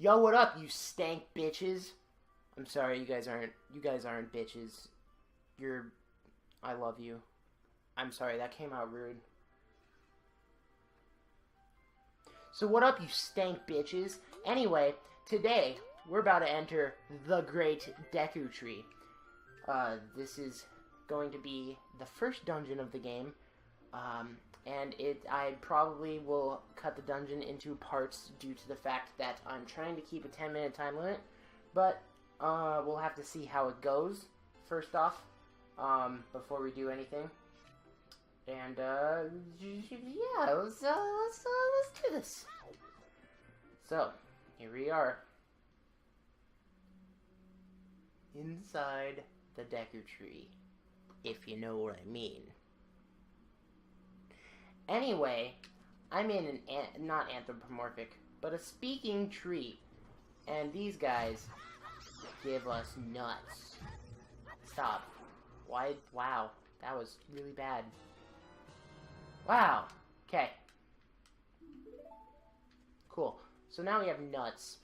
Yo, what up, you stank bitches? I'm sorry, you guys aren't bitches. I love you. I'm sorry, that came out rude. So what up, you stank bitches? Anyway, today, we're about to enter the Great Deku Tree. This is going to be the first dungeon of the game. And I probably will cut the dungeon into parts due to the fact that I'm trying to keep a 10-minute time limit. But, we'll have to see how it goes, first off, before we do anything. And, yeah, let's do this. So, here we are. Inside the Deku Tree, if you know what I mean. Anyway, I'm in an, not anthropomorphic, but a speaking tree. And these guys give us nuts. Stop. Why? Wow. That was really bad. Wow. Okay. Cool. So now we have nuts.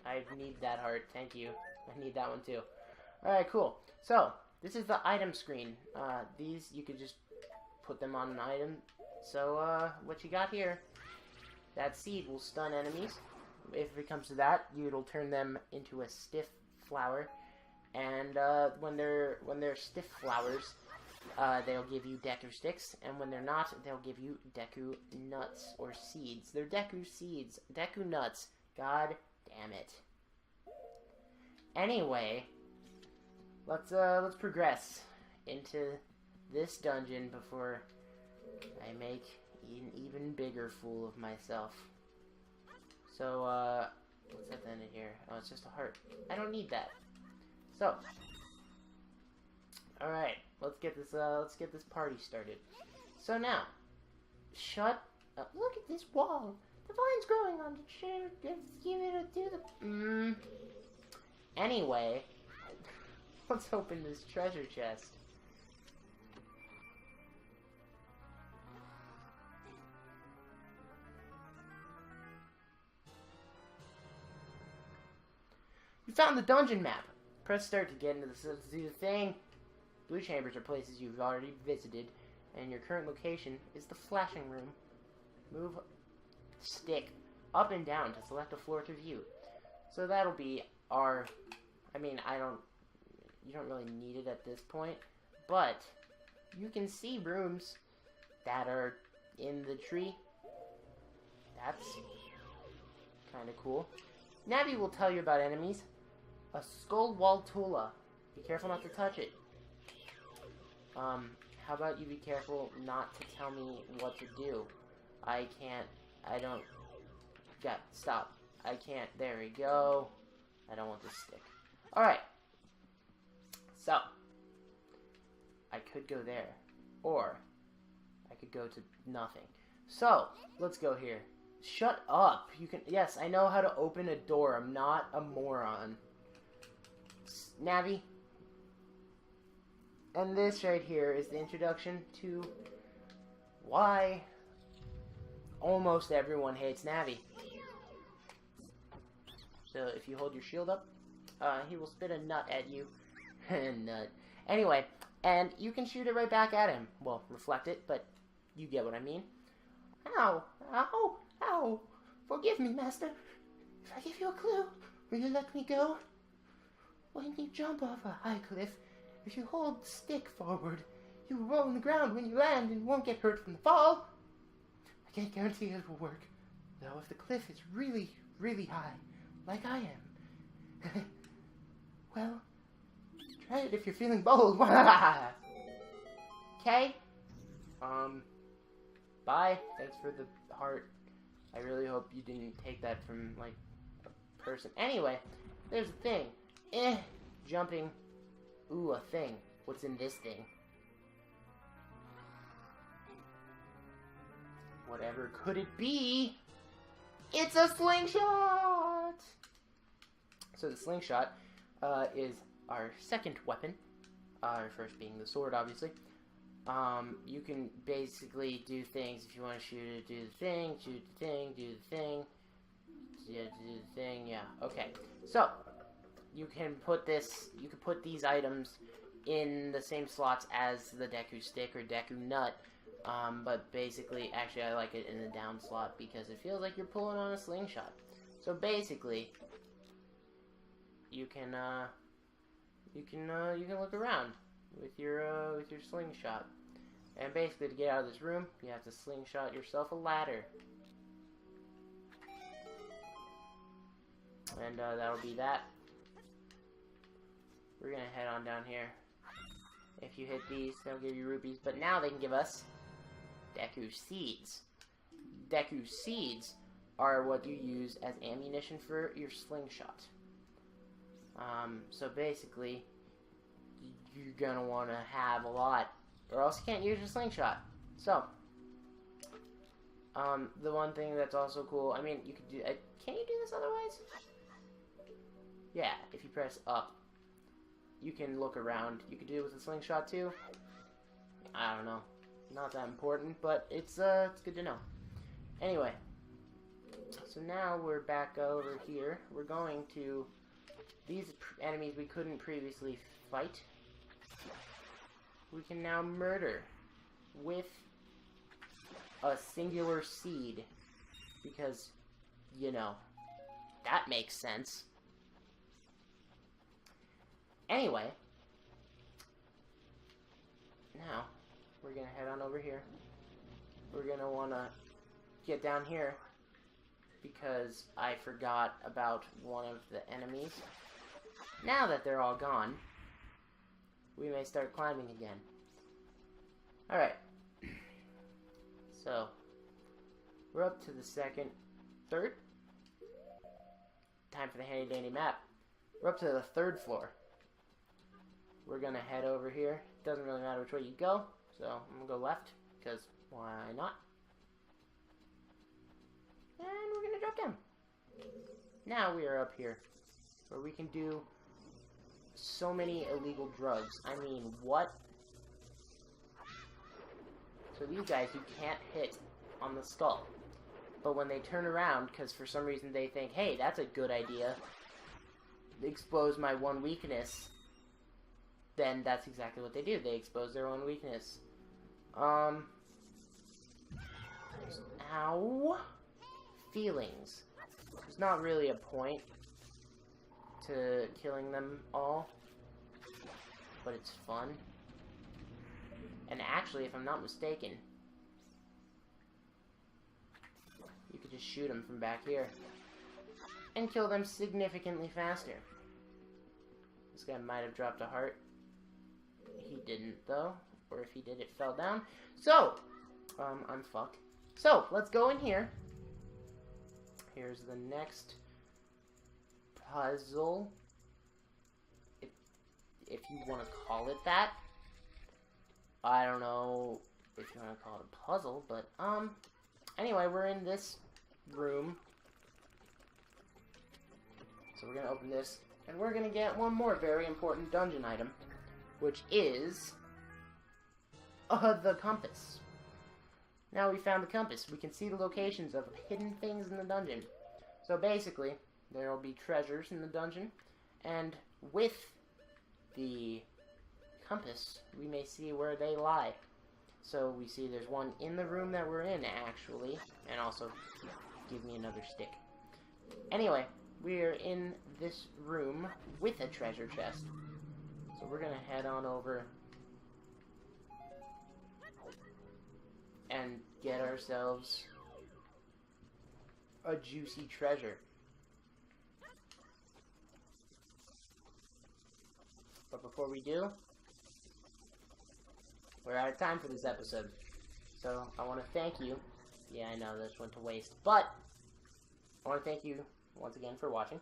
I need that heart. Thank you. I need that one too. Alright, cool. So, this is the item screen. These, you could just put them on an item. So, what you got here? That seed will stun enemies. If it comes to that, it'll turn them into a stiff flower. And, when they're stiff flowers, they'll give you Deku sticks. And when they're not, they'll give you Deku nuts or seeds. They're Deku seeds. Deku nuts. God damn it. Anyway, let's progress into this dungeon before I make an even bigger fool of myself. So, what's at the end of here? Oh, it's just a heart. I don't need that. So, alright, let's get this party started. So now, shut up. Look at this wall. The vine's growing on the chair. Give it a do the... Anyway, let's open this treasure chest. You found the dungeon map. Press start to get into the thing. Blue chambers are places you've already visited, and your current location is the flashing room. Move stick up and down to select a floor to view. So that'll be our... I mean, you don't really need it at this point, but you can see rooms that are in the tree. That's kind of cool. Navi will tell you about enemies. A skull Waltula. Be careful not to touch it. How about you be careful not to tell me what to do? Stop. I can't, there we go. I don't want this stick. Alright. So. I could go there. Or, I could go to nothing. So, let's go here. Shut up. You can, yes, I know how to open a door. I'm not a moron. Navi. And this right here is the introduction to why almost everyone hates Navi. So if you hold your shield up, he will spit a nut at you. Nut. Anyway, and you can shoot it right back at him. Well, reflect it, but you get what I mean. Ow! Ow! Ow! Forgive me, master. If I give you a clue, will you let me go? When you jump off a high cliff, if you hold the stick forward, you will roll on the ground when you land and won't get hurt from the fall. I can't guarantee it will work, though if the cliff is really, really high, like I am. Well, try it if you're feeling bold. Okay? Bye. Thanks for the heart. I really hope you didn't take that from, like, a person. Anyway, there's a thing. Jumping. Ooh, a thing. What's in this thing? Whatever could it be? It's a slingshot! So the slingshot is our second weapon. Our first being the sword, obviously. You can basically do things if you want to shoot it, do the thing, shoot the thing, do the thing. thing, yeah. Okay. So, you can put these items in the same slots as the Deku Stick or Deku Nut. But basically, actually, I like it in the down slot because it feels like you're pulling on a slingshot. So basically, you can look around with your slingshot. And basically, to get out of this room, you have to slingshot yourself a ladder. And that'll be that. We're gonna head on down here. If you hit these, they'll give you rupees. But now they can give us Deku Seeds. Deku Seeds are what you use as ammunition for your slingshot. So basically, you're gonna want to have a lot, or else you can't use your slingshot. So, the one thing that's also cool, I mean, you could do, can you do this otherwise? Yeah, if you press up, you can look around. You could do it with a slingshot too. I don't know. Not that important, but it's good to know. Anyway, so now we're back over here. We're going to these enemies we couldn't previously fight. We can now murder with a singular seed because, you know, that makes sense. Anyway, now we're gonna head on over here. We're gonna wanna get down here because I forgot about one of the enemies. Now that they're all gone, we may start climbing again. Alright. So, we're up to the third? Time for the handy dandy map. We're up to the 3rd floor. We're gonna head over here. Doesn't really matter which way you go, so I'm gonna go left, because why not? And we're gonna drop down. Now we are up here, where we can do so many illegal drugs. I mean, what? So these guys you can't hit on the skull. But when they turn around, because for some reason they think, hey, that's a good idea, expose my one weakness, then that's exactly what they do. They expose their own weakness. Ow. Feelings. There's not really a point to killing them all, but it's fun. And actually, if I'm not mistaken, you could just shoot them from back here and kill them significantly faster. This guy might have dropped a heart. He didn't, though. Or if he did, it fell down. So, I'm fucked. So, let's go in here. Here's the next puzzle. If you want to call it that. I don't know if you want to call it a puzzle, but, anyway, we're in this room. So we're going to open this, and we're going to get one more very important dungeon item, which is the compass. Now we found the compass. We can see the locations of hidden things in the dungeon. So basically, there will be treasures in the dungeon, and with the compass, we may see where they lie. So we see there's one in the room that we're in, actually, and also give me another stick. Anyway, we are in this room with a treasure chest. So we're gonna head on over and get ourselves a juicy treasure. But before we do, we're out of time for this episode. So I want to thank you. Yeah, I know this went to waste, but I want to thank you once again for watching.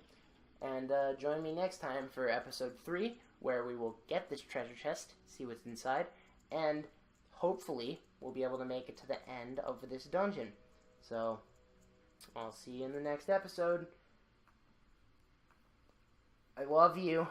And join me next time for episode 3, where we will get this treasure chest, see what's inside, and hopefully we'll be able to make it to the end of this dungeon. So, I'll see you in the next episode. I love you.